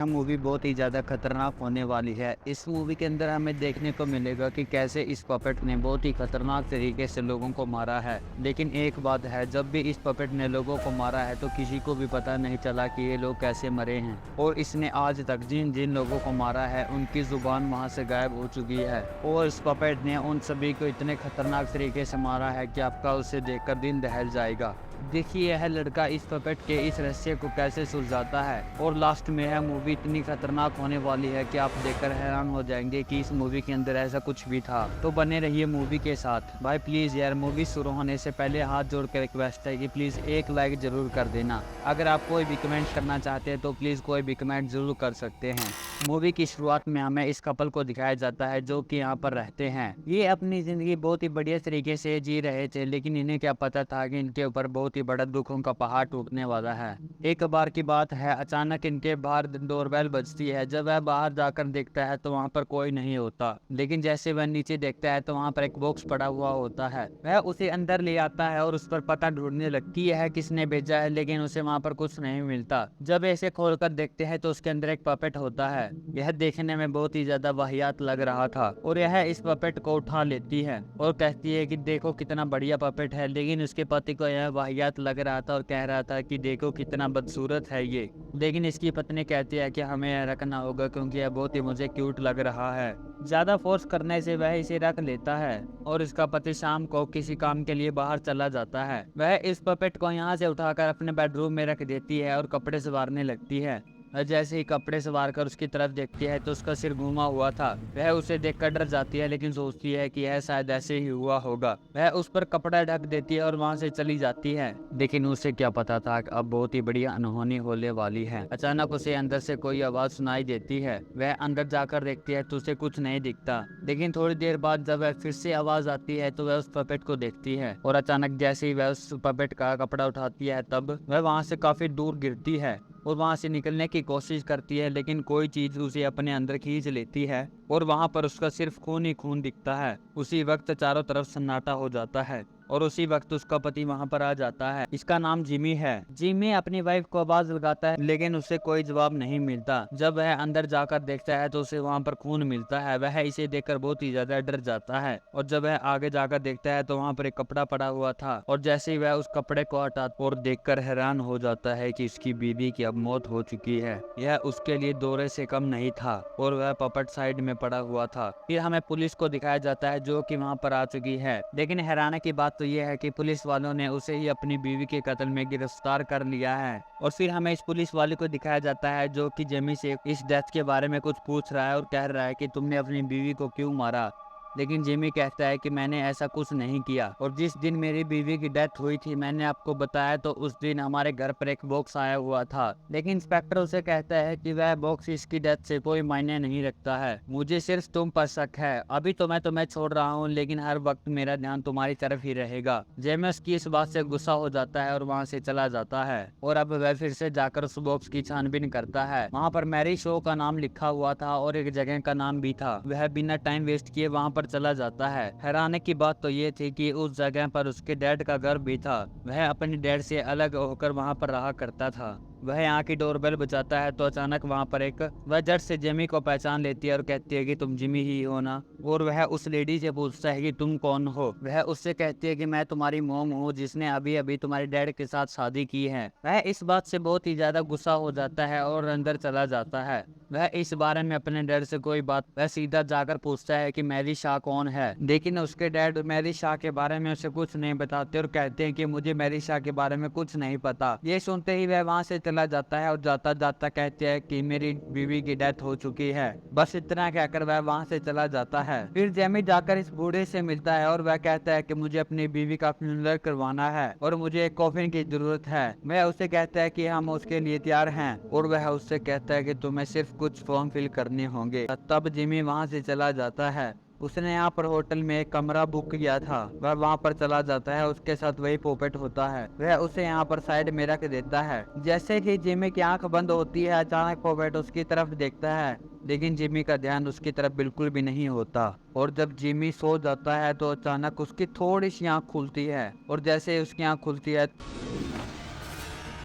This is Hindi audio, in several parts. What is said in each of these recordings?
यह मूवी बहुत ही ज़्यादा खतरनाक होने वाली है। इस मूवी के अंदर हमें देखने को मिलेगा कि कैसे इस पपेट ने बहुत ही खतरनाक तरीके से लोगों को मारा है। लेकिन एक बात है, जब भी इस पपेट ने लोगों को मारा है तो किसी को भी पता नहीं चला कि ये लोग कैसे मरे हैं। और इसने आज तक जिन जिन लोगों को मारा है उनकी ज़ुबान वहाँ से गायब हो चुकी है। और इस पपेट ने उन सभी को इतने खतरनाक तरीके से मारा है कि आपका उसे देखकर दिल दहल जाएगा। देखिए यह लड़का इस पपेट के इस रहस्य को कैसे सुलझाता है। और लास्ट में यह मूवी इतनी खतरनाक होने वाली है कि आप देखकर हैरान हो जाएंगे कि इस मूवी के अंदर ऐसा कुछ भी था। तो बने रहिए मूवी के साथ। भाई प्लीज़ यार, मूवी शुरू होने से पहले हाथ जोड़ कर रिक्वेस्ट है कि प्लीज़ एक लाइक ज़रूर कर देना। अगर आप कोई भी कमेंट करना चाहते हैं तो प्लीज़ कोई भी कमेंट ज़रूर कर सकते हैं। मूवी की शुरुआत में हमें इस कपल को दिखाया जाता है जो कि यहाँ पर रहते हैं। ये अपनी ज़िंदगी बहुत ही बढ़िया तरीके से जी रहे थे, लेकिन इन्हें क्या पता था कि इनके ऊपर बहुत ही बड़ा दुखों का पहाड़ टूटने वाला है। एक बार की बात है, अचानक इनके बाहर डोरबेल बजती है। जब वह बाहर जाकर देखता है तो वहाँ पर कोई नहीं होता, लेकिन जैसे वह नीचे देखता है तो वहाँ पर एक बॉक्स पड़ा हुआ होता है। वह उसे अंदर ले आता है और उस पर पता ढूंढने लगती है किसने भेजा है, लेकिन उसे वहाँ पर कुछ नहीं मिलता। जब ऐसे खोलकर देखते हैं तो उसके अंदर एक पपेट होता है। यह देखने में बहुत ही ज्यादा वाहियात लग रहा था और यह इस पपेट को उठा लेती है और कहती है कि देखो कितना बढ़िया पपेट है। लेकिन उसके पति को यह वाहियात लग रहा था और कह रहा था कि देखो कितना बदसूरत है ये। लेकिन इसकी पत्नी कहती है कि हमें यह रखना होगा क्योंकि यह बहुत ही मुझे क्यूट लग रहा है। ज्यादा फोर्स करने से वह इसे रख लेता है और इसका पति शाम को किसी काम के लिए बाहर चला जाता है। वह इस पपेट को यहाँ से उठाकर अपने बेडरूम में रख देती है और कपड़े संवारने लगती है। और जैसे ही कपड़े संवार कर उसकी तरफ देखती है तो उसका सिर घूमा हुआ था। वह उसे देखकर डर जाती है, लेकिन सोचती है कि यह शायद ऐसे ही हुआ होगा। वह उस पर कपड़ा ढक देती है और वहां से चली जाती है। लेकिन उसे क्या पता था कि अब बहुत ही बड़ी अनहोनी होने वाली है। अचानक उसे अंदर से कोई आवाज सुनाई देती है। वह अंदर जाकर देखती है तो उसे कुछ नहीं दिखता। लेकिन थोड़ी देर बाद जब वह फिर से आवाज आती है तो वह उस पपेट को देखती है और अचानक जैसे ही वह उस पपेट का कपड़ा उठाती है तब वह वहां से काफी दूर गिरती है और वहां से निकलने की कोशिश करती है, लेकिन कोई चीज उसे अपने अंदर खींच लेती है और वहां पर उसका सिर्फ खून ही खून दिखता है। उसी वक्त चारों तरफ सन्नाटा हो जाता है और उसी वक्त उसका पति वहां पर आ जाता है। इसका नाम जिमी है। जिमी अपनी वाइफ को आवाज लगाता है, लेकिन उसे कोई जवाब नहीं मिलता। जब वह अंदर जाकर देखता है तो उसे वहां पर खून मिलता है। वह इसे देखकर बहुत ही ज्यादा डर जाता है और जब वह आगे जाकर देखता है तो वहां पर एक कपड़ा पड़ा हुआ था और जैसे ही वह उस कपड़े को हटाता और देखकर हैरान हो जाता है कि उसकी बीवी की अब मौत हो चुकी है। यह उसके लिए दौरे से कम नहीं था और वह पपट साइड में पड़ा हुआ था। फिर हमें पुलिस को दिखाया जाता है जो कि वहां पर आ चुकी है। लेकिन हैरानी की बात तो यह है कि पुलिस वालों ने उसे ही अपनी बीवी के कत्ल में गिरफ्तार कर लिया है। और फिर हमें इस पुलिस वाले को दिखाया जाता है जो कि जेमी से इस डेथ के बारे में कुछ पूछ रहा है और कह रहा है कि तुमने अपनी बीवी को क्यों मारा। लेकिन जिमी कहता है कि मैंने ऐसा कुछ नहीं किया और जिस दिन मेरी बीवी की डेथ हुई थी मैंने आपको बताया तो उस दिन हमारे घर पर एक बॉक्स आया हुआ था। लेकिन इंस्पेक्टर उसे कहता है कि वह बॉक्स इसकी डेथ से कोई मायने नहीं रखता है, मुझे सिर्फ तुम पर शक है। अभी तो मैं तुम्हें छोड़ रहा हूँ, लेकिन हर वक्त मेरा ध्यान तुम्हारी तरफ ही रहेगा। जेमी उसकी इस बात से गुस्सा हो जाता है और वहाँ से चला जाता है और अब वह फिर से जाकर उस बॉक्स की छानबीन करता है। वहाँ पर मैरी शो का नाम लिखा हुआ था और एक जगह का नाम भी था। वह बिना टाइम वेस्ट किए वहाँ पर चला जाता है। हैरानी की बात तो ये थी कि उस जगह पर उसके डैड का घर भी था। वह अपने डैड से अलग होकर वहां पर रहा करता था। वह यहाँ की डोरबेल बजाता है तो अचानक वहां पर एक वह झट से जिमी को पहचान लेती है और कहती है कि तुम जिमी ही हो ना। और वह उस लेडी से पूछता है कि तुम कौन हो। वह उससे कहती है कि मैं तुम्हारी मोम हूँ जिसने अभी अभी तुम्हारे डैड के साथ शादी की है। वह इस बात से बहुत ही ज्यादा गुस्सा हो जाता है और अंदर चला जाता है। वह इस बारे में अपने डैड से कोई बात वह सीधा जाकर पूछता है कि मैरी शाह कौन है। लेकिन उसके डैड मैरी शाह के बारे में उसे कुछ नहीं बताते और कहते हैं कि मुझे मैरी शाह के बारे में कुछ नहीं पता। ये सुनते ही वह वहां से चला जाता है और जाता जाता कहते हैं कि मेरी बीवी की डेथ हो चुकी है। बस इतना कहकर वह वहां से चला जाता है। फिर जेमी जाकर इस बूढ़े से मिलता है और वह कहता है कि मुझे अपनी बीवी का फ्यूनरल करवाना है और मुझे एक कॉफिन की जरूरत है। वह उसे कहता है कि हम उसके लिए तैयार हैं और वह उससे कहता है कि तुम्हें सिर्फ कुछ फॉर्म फिल करने होंगे। तब जिमी वहां से चला जाता है। उसने यहाँ पर होटल में एक कमरा बुक किया था। वह वहाँ पर चला जाता है, उसके साथ वही पोपेट होता है। वह उसे यहाँ पर साइड में रख देता है। जैसे ही जिमी की आंख बंद होती है अचानक पोपेट उसकी तरफ देखता है, लेकिन जिमी का ध्यान उसकी तरफ बिल्कुल भी नहीं होता। और जब जिमी सो जाता है तो अचानक उसकी थोड़ी सी आंख खुलती है और जैसे ही उसकी आंख खुलती है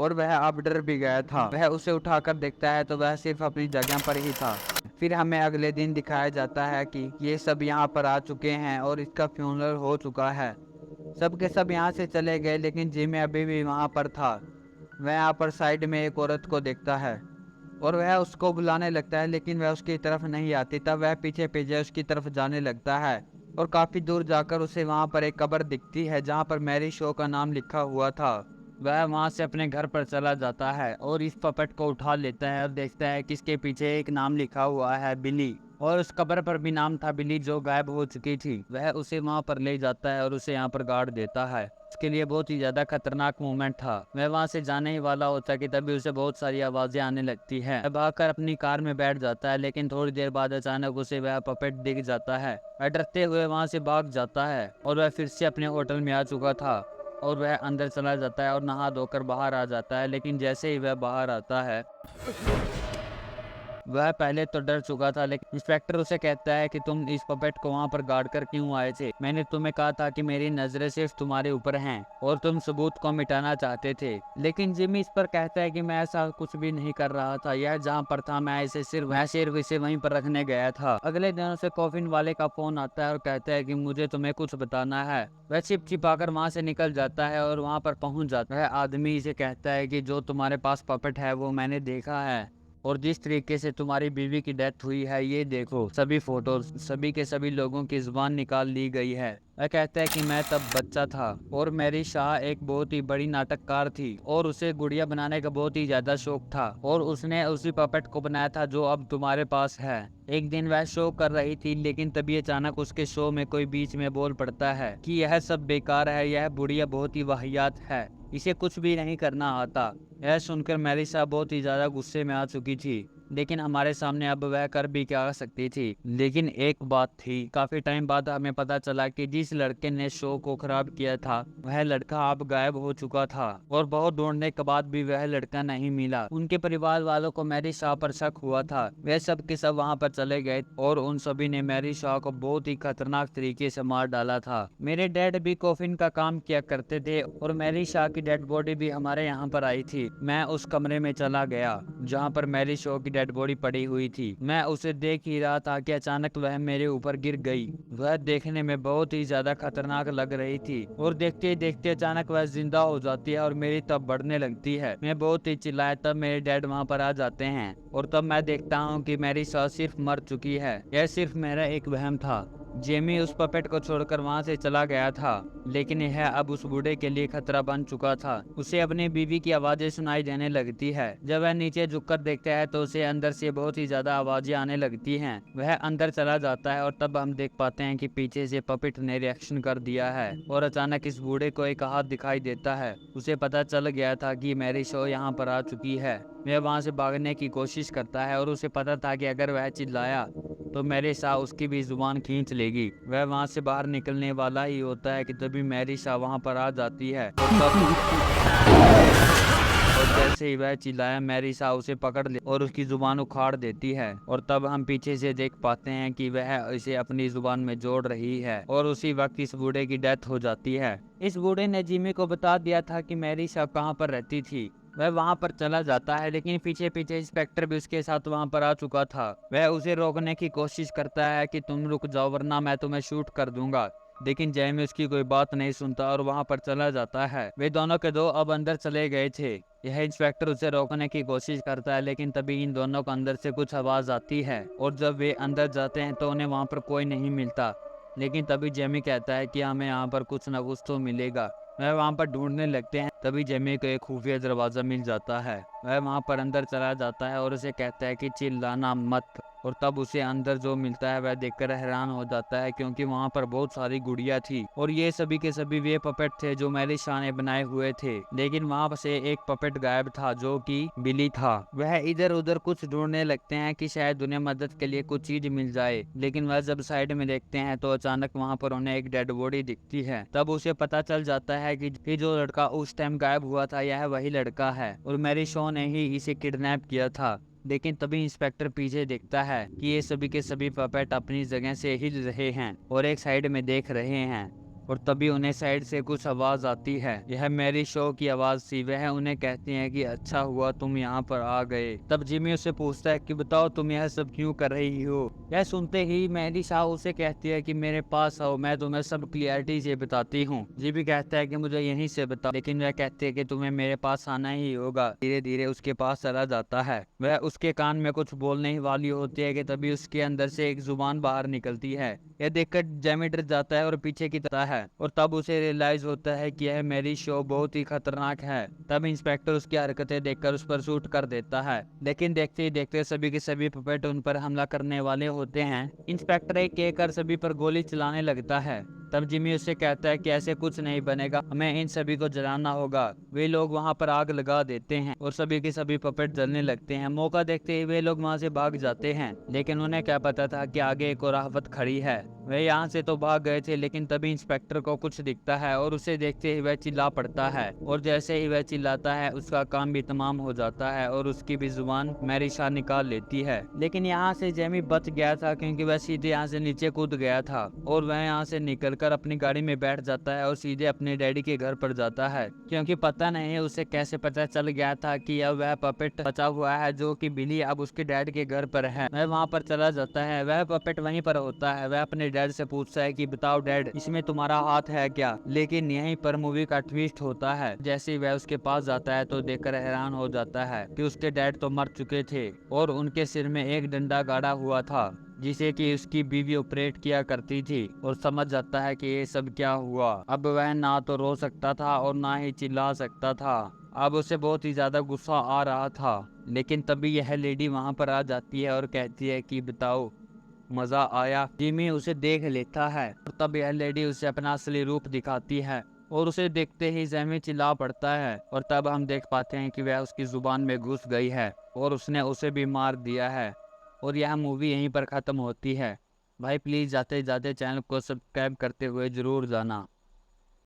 और वह अब डर भी गया था। वह उसे उठाकर देखता है तो वह सिर्फ अपनी जगह पर ही था। फिर हमें अगले दिन दिखाया जाता है कि ये सब यहाँ पर आ चुके हैं और इसका फ्यूनरल हो चुका है। सब के सब यहाँ से चले गए, लेकिन जिमी अभी भी वहाँ पर था। वह यहाँ पर साइड में एक औरत को देखता है और वह उसको बुलाने लगता है, लेकिन वह उसकी तरफ नहीं आती। तब वह पीछे पीछे उसकी तरफ जाने लगता है और काफ़ी दूर जाकर उसे वहाँ पर एक कब्र दिखती है जहाँ पर मैरी शो का नाम लिखा हुआ था। वह वहाँ से अपने घर पर चला जाता है और इस पपेट को उठा लेता है और देखता है कि इसके पीछे एक नाम लिखा हुआ है, बिली। और उस कब्र पर भी नाम था, बिली, जो गायब हो चुकी थी। वह उसे वहाँ पर ले जाता है और उसे यहाँ पर गाड़ देता है। उसके लिए बहुत ही ज़्यादा खतरनाक मोमेंट था। वह वहाँ से जाने ही वाला होता है कि तभी उसे बहुत सारी आवाज़ें आने लगती है। वह भागकर अपनी कार में बैठ जाता है, लेकिन थोड़ी देर बाद अचानक उसे वह पपेट दिख जाता है। वह डरते हुए वहाँ से भाग जाता है और वह फिर से अपने होटल में आ चुका था और वह अंदर चला जाता है और नहा धोकर बाहर आ जाता है। लेकिन जैसे ही वह बाहर आता है, वह पहले तो डर चुका था, लेकिन इंस्पेक्टर उसे कहता है कि तुम इस पपेट को वहां पर गाड़ कर क्यों आए थे? मैंने तुम्हें कहा था कि मेरी नजरें सिर्फ तुम्हारे ऊपर हैं और तुम सबूत को मिटाना चाहते थे। लेकिन जिमी इस पर कहता है कि मैं ऐसा कुछ भी नहीं कर रहा था, यह जहां पर था मैं सिर्फ इसे वहीं पर रखने गया था। अगले दिन उसे कॉफिन वाले का फोन आता है और कहता है कि मुझे तुम्हें कुछ बताना है। वह छिप छिपाकर वहां से निकल जाता है और वहां पर पहुंच जाता है। आदमी इसे कहता है कि जो तुम्हारे पास पपेट है वो मैंने देखा है, और जिस तरीके से तुम्हारी बीवी की डेथ हुई है ये देखो, सभी फोटोज, सभी के सभी लोगों की जुबान निकाल ली गई है। वह कहता है कि मैं तब बच्चा था और मैरी शाह एक बहुत ही बड़ी नाटककार थी और उसे गुड़िया बनाने का बहुत ही ज्यादा शौक था और उसने उसी पपेट को बनाया था जो अब तुम्हारे पास है। एक दिन वह शो कर रही थी, लेकिन तभी अचानक उसके शो में कोई बीच में बोल पड़ता है कि यह सब बेकार है, यह बुढ़िया बहुत ही वाहियात है, इसे कुछ भी नहीं करना आता। यह सुनकर मेलिसा बहुत ही ज्यादा गुस्से में आ चुकी थी, लेकिन हमारे सामने अब वह कर भी क्या सकती थी। लेकिन एक बात थी, काफी टाइम बाद हमें पता चला कि जिस लड़के ने शो को खराब किया था वह लड़का अब गायब हो चुका था और बहुत ढूंढने के बाद भी वह लड़का नहीं मिला। उनके परिवार वालों को मैरी शाह पर शक हुआ था। वह सब के सब वहां पर चले गए और उन सभी ने मैरी शाह को बहुत ही खतरनाक तरीके से मार डाला था। मेरे डैड भी कॉफिन का काम किया करते थे और मैरी शाह की डेड बॉडी भी हमारे यहाँ पर आई थी। मैं उस कमरे में चला गया जहाँ पर मैरी शाह की डेड बॉडी पड़ी हुई थी। मैं उसे देख ही रहा था कि अचानक वह मेरे ऊपर गिर गई। वह देखने में बहुत ही ज्यादा खतरनाक लग रही थी और देखते ही देखते अचानक वह जिंदा हो जाती है और मेरी तब बढ़ने लगती है। मैं बहुत ही चिल्लाया, तब मेरे डैड वहाँ पर आ जाते हैं और तब मैं देखता हूँ कि मेरी सास सिर्फ मर चुकी है। यह सिर्फ मेरा एक वहम था। जेमी उस पपेट को छोड़कर वहां से चला गया था, लेकिन यह अब उस बूढ़े के लिए खतरा बन चुका था। उसे अपनी बीवी की आवाजें सुनाई देने लगती है। जब वह नीचे झुककर देखता है तो उसे अंदर से बहुत ही ज्यादा आवाजें आने लगती हैं। वह अंदर चला जाता है और तब हम देख पाते हैं कि पीछे से पपेट ने रिएक्शन कर दिया है और अचानक इस बूढ़े को एक हाथ दिखाई देता है। उसे पता चल गया था कि मैरी शो यहाँ पर आ चुकी है। वह वहां से भागने की कोशिश करता है और उसे पता था कि अगर वह चिल्लाया तो मैरी शाह उसकी भी जुबान खींच लेगी। वह वहां से बाहर निकलने वाला ही होता है कि तभी मैरी शाह वहां पर आ जाती है और जैसे ही वह चिल्लाया मैरी शाह उसे पकड़ ले और उसकी जुबान उखाड़ देती है। और तब हम पीछे से देख पाते हैं कि वह इसे अपनी जुबान में जोड़ रही है और उसी वक्त इस बूढ़े की डेथ हो जाती है। इस बूढ़े ने जिमी को बता दिया था कि मैरी शाह कहाँ पर रहती थी। वह वहां पर चला जाता है, लेकिन पीछे पीछे इंस्पेक्टर भी उसके साथ वहां पर आ चुका था। वह उसे रोकने की कोशिश करता है कि तुम रुक जाओ वरना मैं तुम्हें शूट कर दूंगा, लेकिन जेमी उसकी कोई बात नहीं सुनता और वहां पर चला जाता है। वे दोनों के दो अब अंदर चले गए थे। यह इंस्पेक्टर उसे रोकने की कोशिश करता है, लेकिन तभी इन दोनों को अंदर से कुछ आवाज आती है और जब वे अंदर जाते हैं तो उन्हें वहां पर कोई नहीं मिलता। लेकिन तभी जेमी कहता है कि हमें यहाँ पर कुछ न कुछ तो मिलेगा। वह वहां पर ढूंढने लगते हैं, तभी जेमी को एक खुफिया दरवाजा मिल जाता है। वह वहां पर अंदर चला जाता है और उसे कहता है कि चिल्लाना मत, और तब उसे अंदर जो मिलता है वह देखकर हैरान हो जाता है, क्योंकि वहां पर बहुत सारी गुड़िया थी और ये सभी के सभी वे पपेट थे जो मैरी शाह ने बनाए हुए थे। लेकिन वहां से एक पपेट गायब था जो कि बिली था। वह इधर उधर कुछ ढूंढने लगते हैं कि शायद उन्हें मदद के लिए कुछ चीज मिल जाए, लेकिन वह जब साइड में देखते हैं तो अचानक वहां पर उन्हें एक डेड बॉडी दिखती है। तब उसे पता चल जाता है कि जो लड़का उस टाइम गायब हुआ था यह वही लड़का है और मैरी शाह ने ही इसे किडनैप किया था। लेकिन तभी इंस्पेक्टर पीछे देखता है कि ये सभी के सभी पपेट अपनी जगह से हिल रहे हैं और एक साइड में देख रहे हैं और तभी उन्हें साइड से कुछ आवाज आती है। यह मैरी शो की आवाज थी। वह उन्हें कहती है कि अच्छा हुआ तुम यहाँ पर आ गए। तब जिमी उससे पूछता है कि बताओ तुम यह सब क्यों कर रही हो। यह सुनते ही मैरी शाह उसे कहती है कि मेरे पास आओ, मैं तुम्हें सब क्लियरिटी से बताती हूँ। जिमी कहता है कि मुझे यहीं से बताओ, लेकिन वह कहती है कि तुम्हें मेरे पास आना ही होगा। धीरे धीरे उसके पास चला जाता है। वह उसके कान में कुछ बोलने ही वाली होती है कि तभी उसके अंदर से एक जुबान बाहर निकलती है। यह देखकर जेमी डर जाता है और पीछे की तरफ है, और तब उसे रियलाइज होता है कि यह मैरी शो बहुत ही खतरनाक है। तब इंस्पेक्टर उसकी हरकतें देखकर उस पर शूट कर देता है, लेकिन देखते ही देखते सभी के सभी पपेट उन पर हमला करने वाले होते हैं। इंस्पेक्टर एक एक कर सभी पर गोली चलाने लगता है। तब जिमी उससे कहता है कि ऐसे कुछ नहीं बनेगा, हमें इन सभी को जलाना होगा। वे लोग वहां पर आग लगा देते हैं और सभी के सभी पपेट जलने लगते हैं। मौका देखते ही वे लोग वहां से भाग जाते हैं, लेकिन उन्हें क्या पता था कि आगे एक और आफत खड़ी है। वे यहाँ से तो भाग गए थे, लेकिन तभी इंस्पेक्टर को कुछ दिखता है और उसे देखते ही वह चिल्ला पड़ता है, और जैसे ही वह चिल्लाता है उसका काम भी तमाम हो जाता है और उसकी भी जुबान मैरी शाह निकाल लेती है। लेकिन यहाँ से जेमी बच गया था, क्योंकि वह सीधे यहाँ से नीचे कूद गया था और वह यहाँ से निकलकर अपनी गाड़ी में बैठ जाता है और सीधे अपने डैडी के घर पर जाता है, क्योंकि पता नहीं उसे कैसे पता चल गया था कि अब वह पपेट बचा हुआ है जो कि बिली अब उसके डैड के घर पर है। वह वहाँ पर चला जाता है। वह पपेट वहीं पर होता है। वह अपने डैड से पूछता है कि बताओ डैड, इसमें तुम्हारा हाथ है क्या। लेकिन यहीं पर मूवी का ट्विस्ट होता है। जैसे ही वह उसके पास जाता है तो देखकर हैरान हो जाता है कि उसके डैड तो मर चुके थे और उनके सिर में एक डंडा गाड़ा हुआ था जिसे कि उसकी बीवी ऑपरेट किया करती थी, और समझ जाता है कि ये सब क्या हुआ। अब वह ना तो रो सकता था और ना ही चिल्ला सकता था। अब उसे बहुत ही ज्यादा गुस्सा आ रहा था। लेकिन तभी यह लेडी वहां पर आ जाती है और कहती है कि बताओ मजा आया। जिमी उसे देख लेता है और तब यह लेडी उसे अपना असली रूप दिखाती है, और उसे देखते ही जेमी चिल्ला पड़ता है। और तब हम देख पाते हैं कि वह उसकी जुबान में घुस गई है और उसने उसे भी मार दिया है। और यह मूवी यहीं पर ख़त्म होती है। भाई प्लीज़ जाते जाते चैनल को सब्सक्राइब करते हुए ज़रूर जाना।